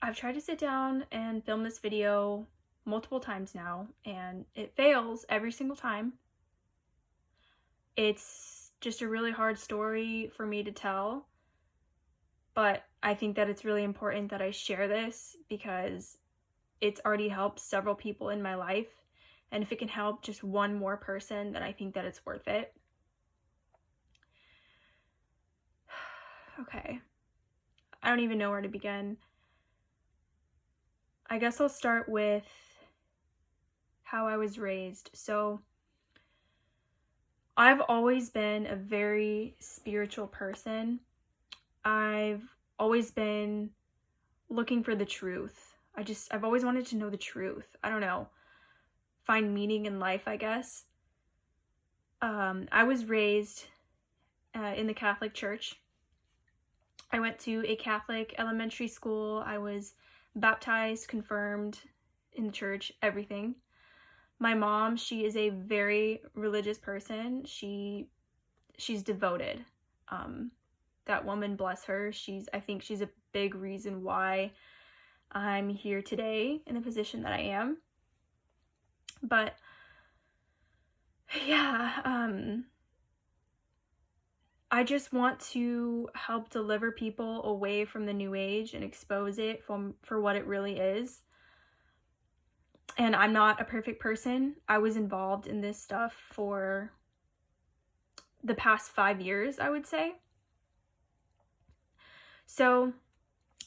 I've tried to sit down and film this video multiple times now, and it fails every single time. It's just a really hard story for me to tell, but I think that it's really important that I share this because it's already helped several people in my life, and if it can help just one more person, then I think that it's worth it. Okay. I don't even know where to begin. I guess I'll start with how I was raised. So, I've always been a very spiritual person. I've always been looking for the truth. I've always wanted to know the truth. I don't know. Find meaning in life, I guess. I was raised in the Catholic Church. I went to a Catholic elementary school. I was baptized, confirmed in the church, everything. My mom, she is a very religious person. She's devoted. That woman, bless her, I think she's a big reason why I'm here today in the position that I am. But yeah, I just want to help deliver people away from the New Age and expose it for what it really is. And I'm not a perfect person. I was involved in this stuff for the past 5 years, I would say. So,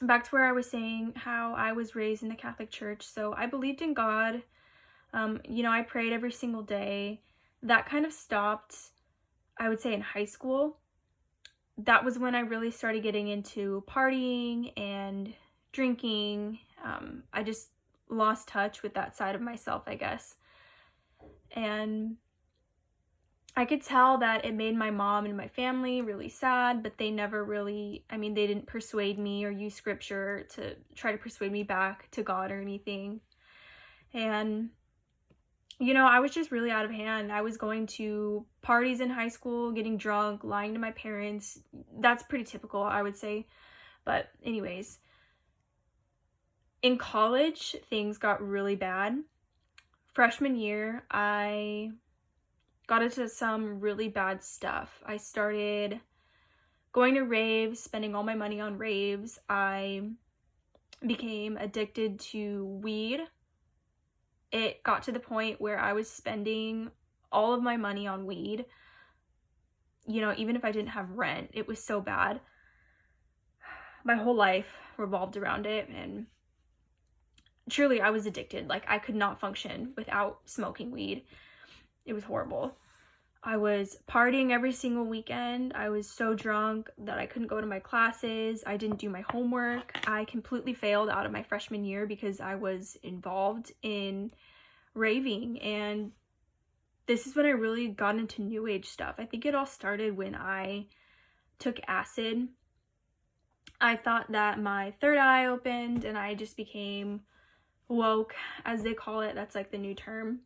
back to where I was saying how I was raised in the Catholic Church. So, I believed in God. I prayed every single day. That kind of stopped, I would say, in high school. That was when I really started getting into partying and drinking. I just lost touch with that side of myself, I guess. And I could tell that it made my mom and my family really sad, but they never really, they didn't persuade me or use scripture to try to persuade me back to God or anything. And, I was just really out of hand. I was going to parties in high school, getting drunk, lying to my parents. That's pretty typical, I would say. But anyways, in college, things got really bad. Freshman year, I got into some really bad stuff. I started going to raves, spending all my money on raves. I became addicted to weed. It got to the point where I was spending all of my money on weed. Even if I didn't have rent, it was so bad. My whole life revolved around it, and truly I was addicted. Like, I could not function without smoking weed. It was horrible. I was partying every single weekend. I was so drunk that I couldn't go to my classes. I didn't do my homework. I completely failed out of my freshman year because I was involved in raving. And this is when I really got into New Age stuff. I think it all started when I took acid. I thought that my third eye opened and I just became woke, as they call it. That's like the new term.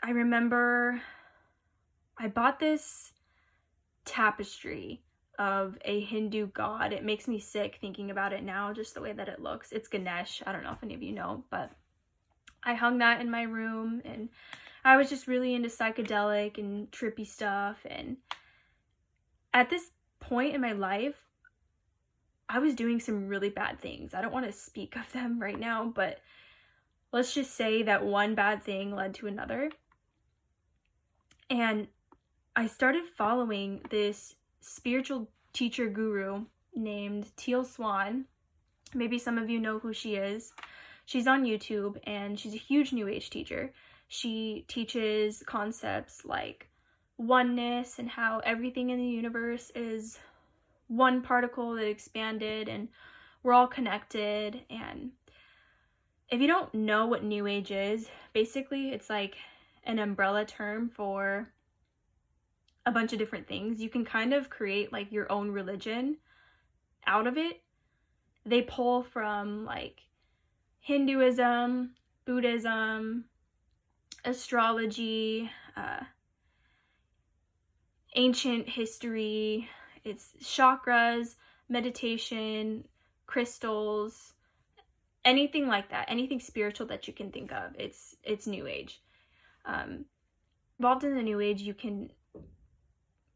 I remember I bought this tapestry of a Hindu god. It makes me sick thinking about it now, just the way that it looks. It's Ganesh. I don't know if any of you know, but I hung that in my room, and I was just really into psychedelic and trippy stuff. And at this point in my life, I was doing some really bad things. I don't want to speak of them right now, but let's just say that one bad thing led to another. And I started following this spiritual teacher guru named Teal Swan. Maybe some of you know who she is. She's on YouTube, and she's a huge New Age teacher. She teaches concepts like oneness and how everything in the universe is one particle that expanded and we're all connected. And if you don't know what New Age is, basically it's like an umbrella term for a bunch of different things. You can kind of create like your own religion out of it. They pull from like Hinduism, Buddhism, astrology, ancient history, it's chakras, meditation, crystals, anything like that, anything spiritual that you can think of. It's New Age. Involved in the New Age, you can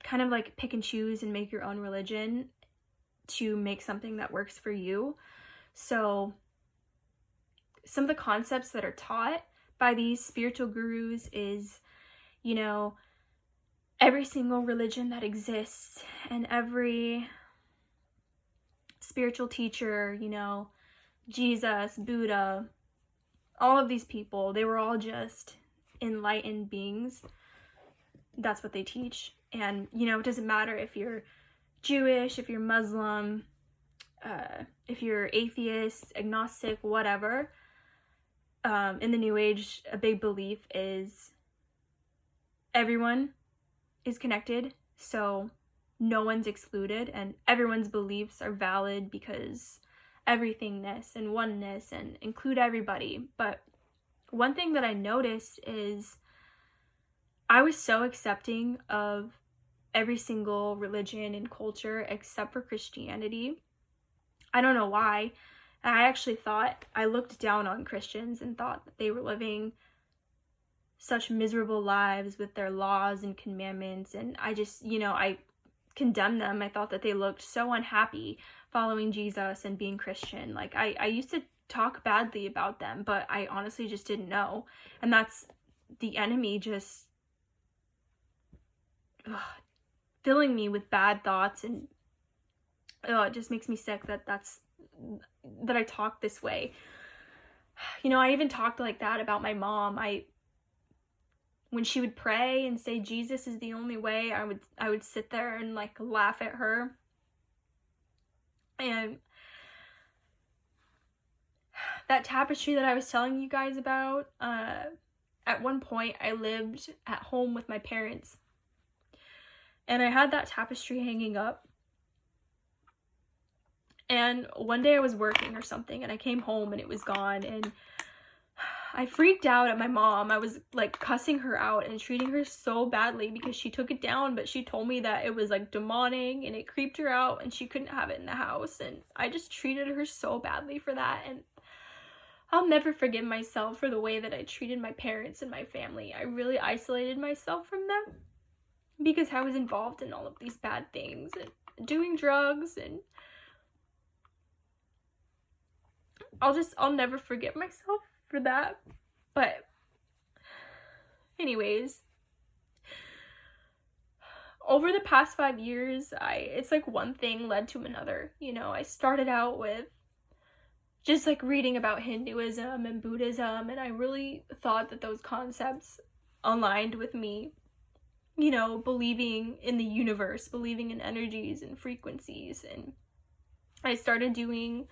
kind of like pick and choose and make your own religion to make something that works for you. So some of the concepts that are taught by these spiritual gurus is, you know, every single religion that exists and every spiritual teacher, you know, Jesus, Buddha, all of these people, they were all just enlightened beings. That's what they teach. And, you know, it doesn't matter if you're Jewish, if you're Muslim, if you're atheist, agnostic, whatever. In the New Age, a big belief is everyone is connected, so no one's excluded, and everyone's beliefs are valid because everythingness and oneness and include everybody. But one thing that I noticed is I was so accepting of every single religion and culture except for Christianity. I don't know why. I actually thought, I looked down on Christians and thought that they were living such miserable lives with their laws and commandments, and I just, you know, I condemned them. I thought that they looked so unhappy following Jesus and being Christian. Like, I used to talk badly about them, but I honestly just didn't know. And that's the enemy just filling me with bad thoughts, and it just makes me sick that I talk this way. You know, I even talked like that about my mom. When she would pray and say Jesus is the only way, I would sit there and like laugh at her. And that tapestry that I was telling you guys about, at one point I lived at home with my parents, and I had that tapestry hanging up. And one day I was working or something, and I came home and it was gone, and I freaked out at my mom. I was like cussing her out and treating her so badly because she took it down, but she told me that it was like demonic and it creeped her out and she couldn't have it in the house. And I just treated her so badly for that. And I'll never forgive myself for the way that I treated my parents and my family. I really isolated myself from them because I was involved in all of these bad things and doing drugs, and I'll never forgive myself for that. But anyways, over the past 5 years, it's like one thing led to another. You know, I started out with just like reading about Hinduism and Buddhism, and I really thought that those concepts aligned with me. You know, believing in the universe, believing in energies and frequencies. And I started doing,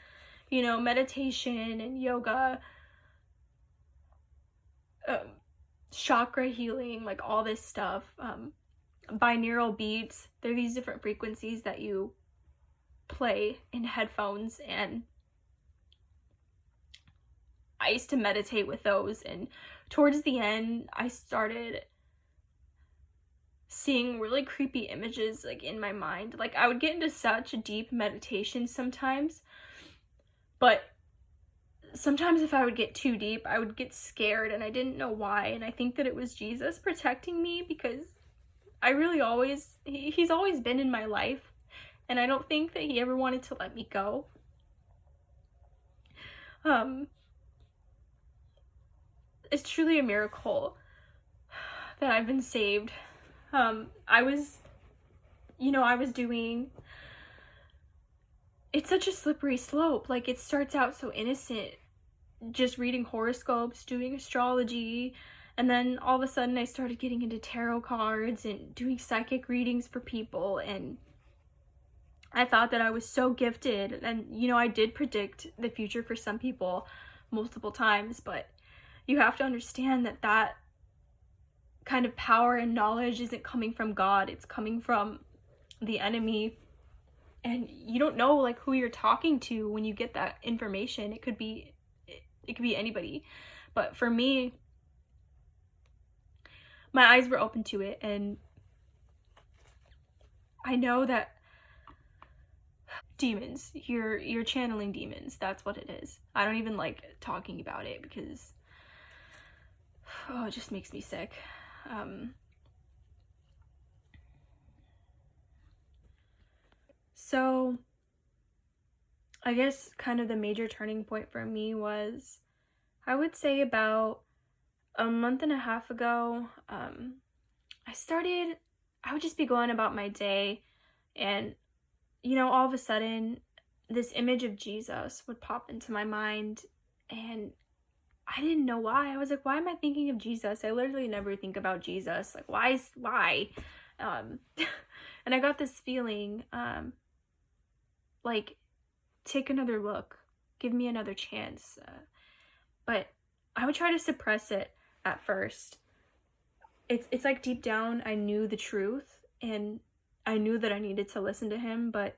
you know, meditation and yoga, chakra healing, like all this stuff. Binaural beats, they're these different frequencies that you play in headphones, and I used to meditate with those. And towards the end, I started seeing really creepy images like in my mind. Like, I would get into such deep meditation sometimes, but sometimes if I would get too deep, I would get scared, and I didn't know why. And I think that it was Jesus protecting me, because I really he's always been in my life, and I don't think that he ever wanted to let me go. It's truly a miracle that I've been saved. I was doing, it's such a slippery slope. Like, it starts out so innocent, just reading horoscopes, doing astrology, and then all of a sudden I started getting into tarot cards and doing psychic readings for people, and I thought that I was so gifted. And, you know, I did predict the future for some people multiple times, but you have to understand that that kind of power and knowledge isn't coming from God. It's coming from the enemy. And you don't know like who you're talking to when you get that information. It could be anybody. But for me, my eyes were open to it, and I know that demons. You're channeling demons. That's what it is. I don't even like talking about it because it just makes me sick. So I guess kind of the major turning point for me was, I would say about a month and a half ago, I would just be going about my day, and, all of a sudden, this image of Jesus would pop into my mind, and I didn't know why. I was like, why am I thinking of Jesus? I literally never think about Jesus. Like, why? And I got this feeling, like, take another look, give me another chance. But I would try to suppress it at first. It's like deep down, I knew the truth, and I knew that I needed to listen to him, but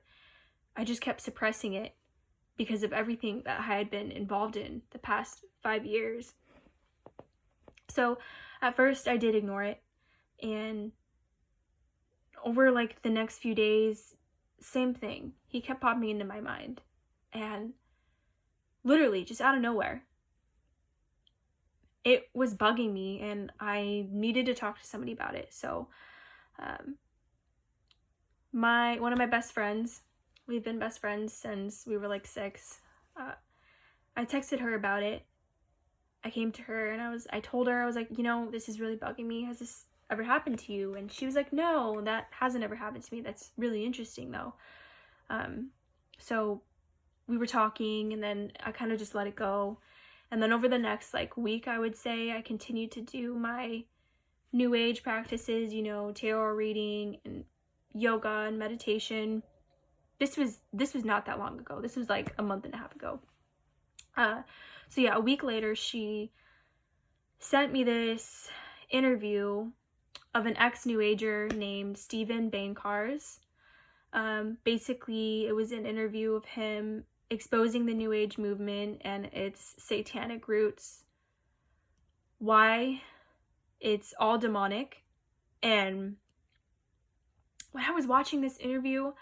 I just kept suppressing it because of everything that I had been involved in the past 5 years. So at first I did ignore it, and over like the next few days, same thing. He kept popping into my mind, and literally just out of nowhere, it was bugging me, and I needed to talk to somebody about it. So one of my best friends, we've been best friends since we were like 6, I texted her about it. I came to her and I told her, I was like, this is really bugging me. Has this ever happened to you? And she was like, no, that hasn't ever happened to me. That's really interesting though. So we were talking, and then I kind of just let it go. And then over the next like week, I would say, I continued to do my new age practices, tarot reading and yoga and meditation. This was not that long ago. This was like a month and a half ago. So yeah, a week later, she sent me this interview of an ex-New Ager named Steven Bancarz. Basically, it was an interview of him exposing the New Age movement and its satanic roots, why it's all demonic. And when I was watching this interview,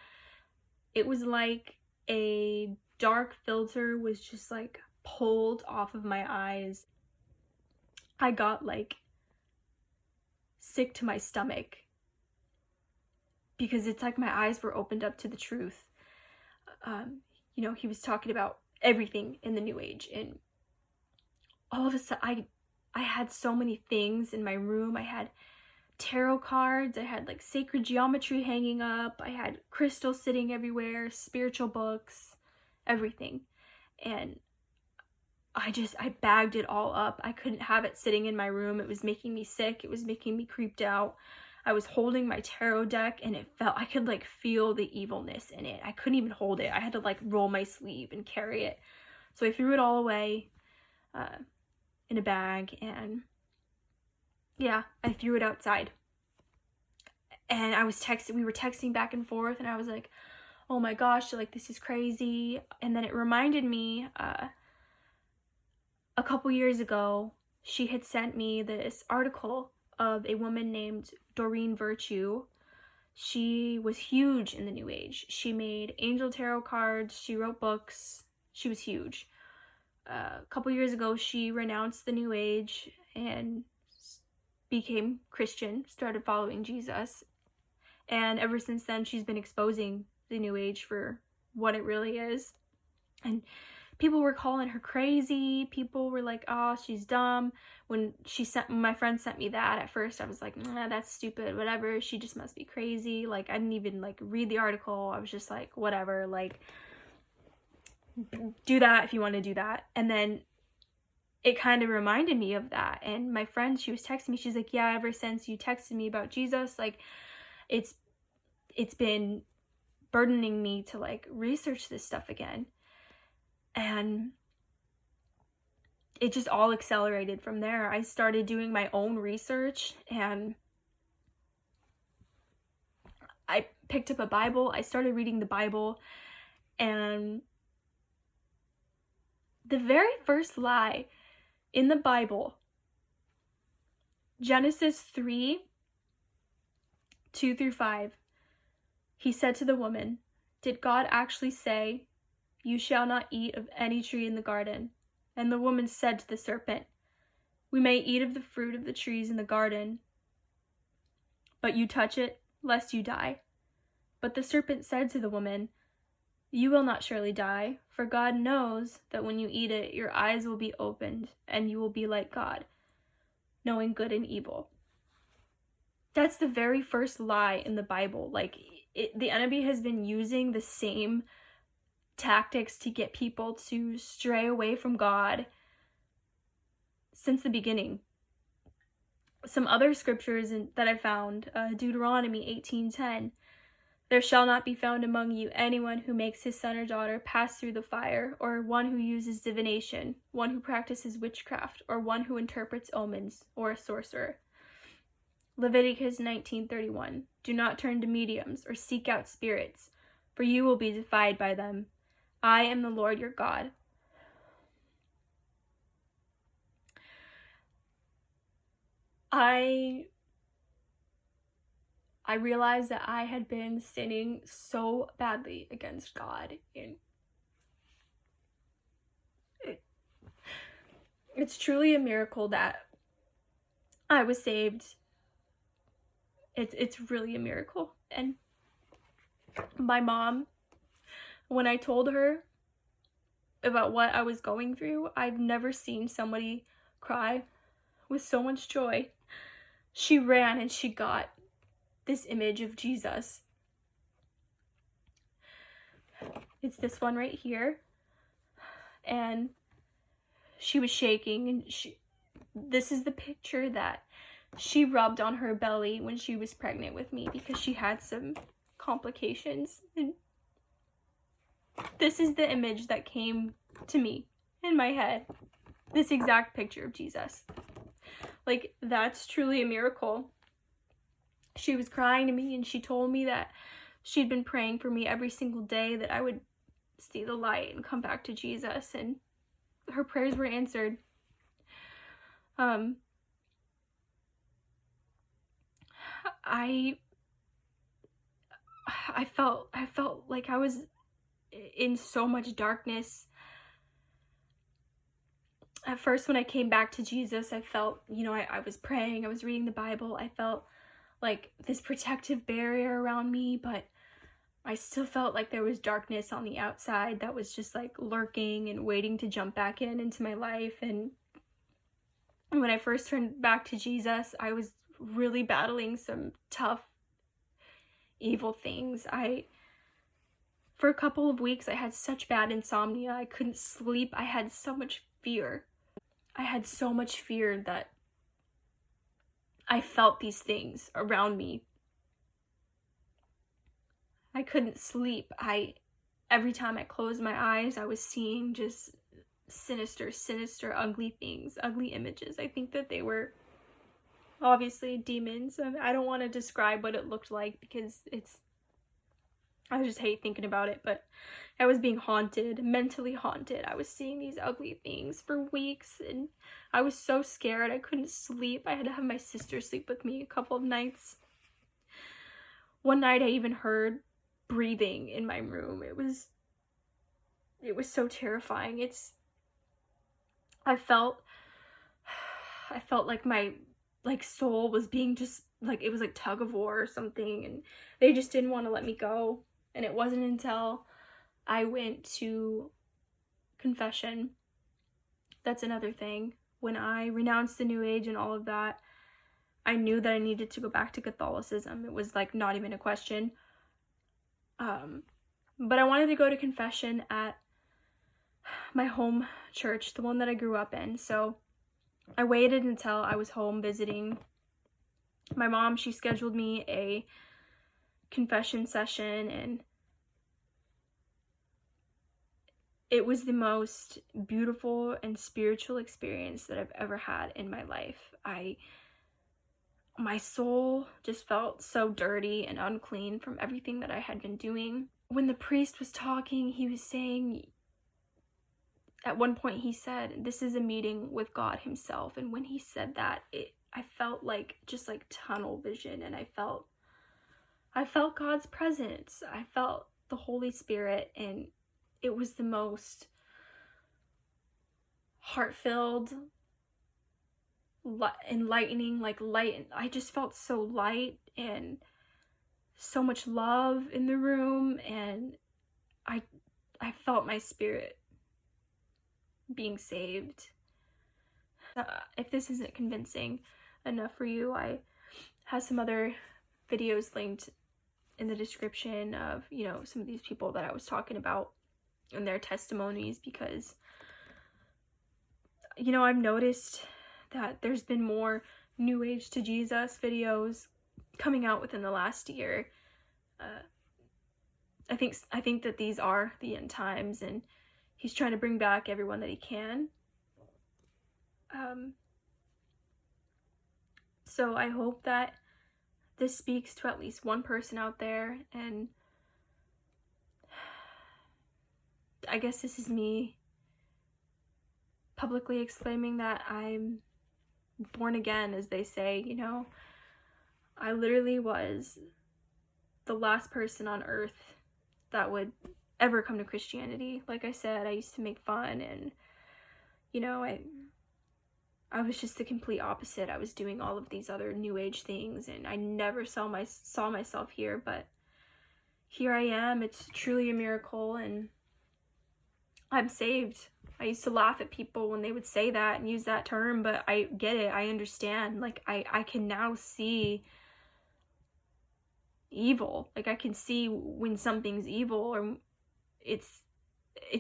it was like a dark filter was just like pulled off of my eyes. I got like sick to my stomach because it's like my eyes were opened up to the truth. He was talking about everything in the New Age, and all of a sudden I had so many things in my room. I had tarot cards, I had like sacred geometry hanging up, I had crystals sitting everywhere, spiritual books, everything. And I bagged it all up. I couldn't have it sitting in my room. It was making me sick. It was making me creeped out. I was holding my tarot deck, and I could like feel the evilness in it. I couldn't even hold it. I had to like roll my sleeve and carry it. So I threw it all away in a bag, and yeah, I threw it outside. And we were texting back and forth, and I was like, oh my gosh, like this is crazy. And then it reminded me, a couple years ago, she had sent me this article of a woman named Doreen Virtue. She was huge in the New Age. She made angel tarot cards, she wrote books, she was huge. A couple years ago, she renounced the New Age and became Christian, started following Jesus. And ever since then, she's been exposing the New Age for what it really is. And people were calling her crazy. People were like, oh, she's dumb. When my friend sent me that, at first I was like, nah, that's stupid, whatever. She just must be crazy. Like, I didn't even like read the article. I was just like, whatever, like, do that if you want to do that. And then it kind of reminded me of that. And my friend, she was texting me, she's like, yeah, ever since you texted me about Jesus, like, it's been burdening me to like research this stuff again. And it just all accelerated from there. I started doing my own research, and I picked up a Bible. I started reading the Bible, and the very first lie in the Bible, Genesis 3:2-5, he said to the woman, Did God actually say, 'You shall not eat of any tree in the garden'?" And the woman said to the serpent, "We may eat of the fruit of the trees in the garden, but you touch it, lest you die." But the serpent said to the woman, "You will not surely die, for God knows that when you eat it, your eyes will be opened, and you will be like God, knowing good and evil." That's the very first lie in the Bible. Like, the enemy has been using the same tactics to get people to stray away from God since the beginning. Some other scriptures that I found, Deuteronomy 18:10, "There shall not be found among you anyone who makes his son or daughter pass through the fire, or one who uses divination, one who practices witchcraft, or one who interprets omens, or a sorcerer." Leviticus 19:31, "Do not turn to mediums or seek out spirits, for you will be defied by them. I am the Lord your God." I realized that I had been sinning so badly against God, and it's truly a miracle that I was saved. It's really a miracle. And my mom, when I told her about what I was going through, I've never seen somebody cry with so much joy. She ran and she got this image of Jesus. It's this one right here. And she was shaking, and this is the picture that she rubbed on her belly when she was pregnant with me, because she had some complications. And this is the image that came to me in my head. This exact picture of Jesus. Like, that's truly a miracle. She was crying to me, and she told me that she'd been praying for me every single day, that I would see the light and come back to Jesus, and her prayers were answered. I felt like I was in so much darkness. At first, when I came back to Jesus, I felt, I was praying, I was reading the Bible, I felt like this protective barrier around me, but I still felt like there was darkness on the outside that was just like lurking and waiting to jump back into my life. And when I first turned back to Jesus, I was really battling some tough, evil things. For a couple of weeks, I had such bad insomnia. I couldn't sleep. I had so much fear. I had so much fear that I felt these things around me. I couldn't sleep. Every time I closed my eyes, I was seeing just sinister, ugly things, ugly images. I think that they were obviously demons. I don't want to describe what it looked like, because I just hate thinking about it, but I was being haunted, mentally haunted. I was seeing these ugly things for weeks, and I was so scared. I couldn't sleep. I had to have my sister sleep with me a couple of nights. One night I even heard breathing in my room. It was so terrifying. I felt like my soul was being just like, it was like tug of war or something, and they just didn't want to let me go. And it wasn't until I went to confession, that's another thing. When I renounced the New Age and all of that, I knew that I needed to go back to Catholicism. It was like not even a question. But I wanted to go to confession at my home church, the one that I grew up in. So I waited until I was home visiting my mom. She scheduled me a confession session, and it was the most beautiful and spiritual experience that I've ever had in my life. My soul just felt so dirty and unclean from everything that I had been doing. When the priest was talking, he was saying, at one point he said, "This is a meeting with God himself." And when he said that, I felt like just like tunnel vision, and I felt God's presence. I felt the Holy Spirit, and it was the most heart-filled, enlightening, like light. I just felt so light and so much love in the room, and I felt my spirit being saved. If this isn't convincing enough for you, I have some other videos linked in the description of, you know, some of these people that I was talking about and their testimonies, because, you know, I've noticed that there's been more New Age to Jesus videos coming out within the last year. I think that these are the end times, and he's trying to bring back everyone that he can. So I hope that this speaks to at least one person out there, and I guess this is me publicly exclaiming that I'm born again, as they say. You know, I literally was the last person on earth that would ever come to Christianity. Like I said, I used to make fun, and, you know, I was just the complete opposite. I was doing all of these other New Age things, and I never saw myself here, but here I am. It's truly a miracle, and I'm saved. I used to laugh at people when they would say that and use that term, but I get it. I understand. Like, I can now see evil. Like, I can see when something's evil, or it's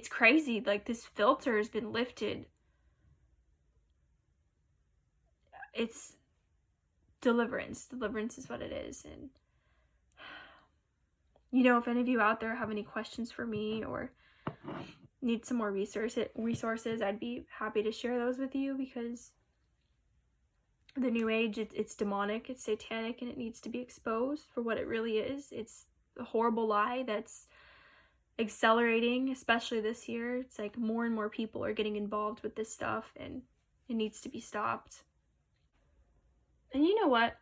crazy. Like, this filter has been lifted. It's deliverance. Deliverance is what it is. And, you know, if any of you out there have any questions for me or need some more resources, I'd be happy to share those with you, because the New Age, it's demonic, it's satanic, and it needs to be exposed for what it really is. It's a horrible lie that's accelerating, especially this year. It's like more and more people are getting involved with this stuff, and it needs to be stopped. And you know what?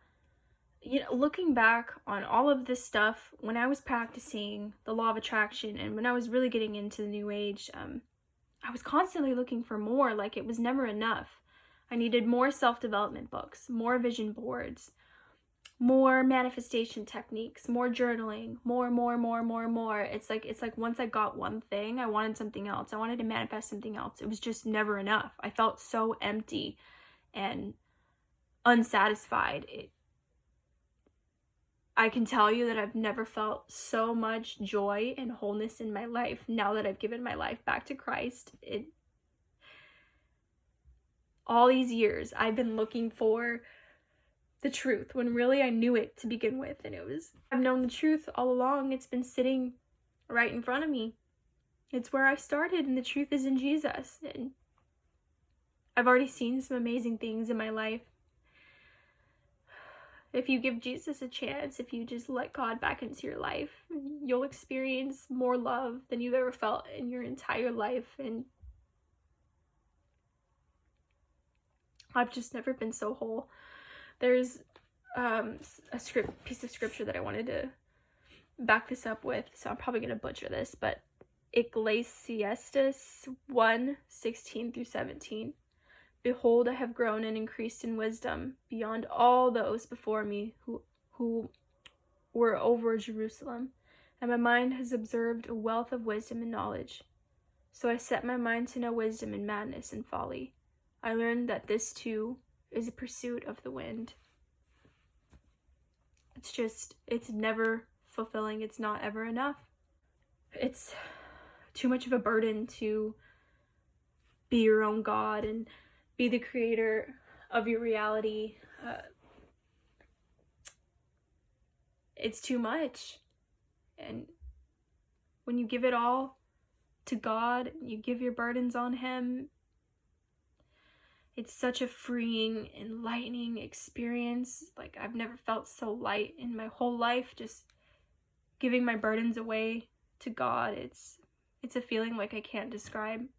You know, looking back on all of this stuff, when I was practicing the law of attraction and when I was really getting into the New Age, I was constantly looking for more. Like, it was never enough. I needed more self-development books, more vision boards, more manifestation techniques, more journaling, more. It's like once I got one thing, I wanted something else. I wanted to manifest something else. It was just never enough. I felt so empty and unsatisfied. I can tell you that I've never felt so much joy and wholeness in my life now that I've given my life back to Christ. All these years, I've been looking for the truth when really I knew it to begin with, and I've known the truth all along. It's been sitting right in front of me. It's where I started, and the truth is in Jesus. And I've already seen some amazing things in my life. If you give Jesus a chance, if you just let God back into your life, you'll experience more love than you've ever felt in your entire life. And I've just never been so whole. There's a piece of scripture that I wanted to back this up with, so I'm probably going to butcher this, but Ecclesiastes 1:16-17. Behold, I have grown and increased in wisdom beyond all those before me who were over Jerusalem, and my mind has observed a wealth of wisdom and knowledge. So I set my mind to know wisdom and madness and folly. I learned that this too is a pursuit of the wind. It's never fulfilling. It's not ever enough. It's too much of a burden to be your own God and be the creator of your reality. It's too much. And when you give it all to God, you give your burdens on Him, it's such a freeing, enlightening experience. Like, I've never felt so light in my whole life, just giving my burdens away to God. It's a feeling like I can't describe.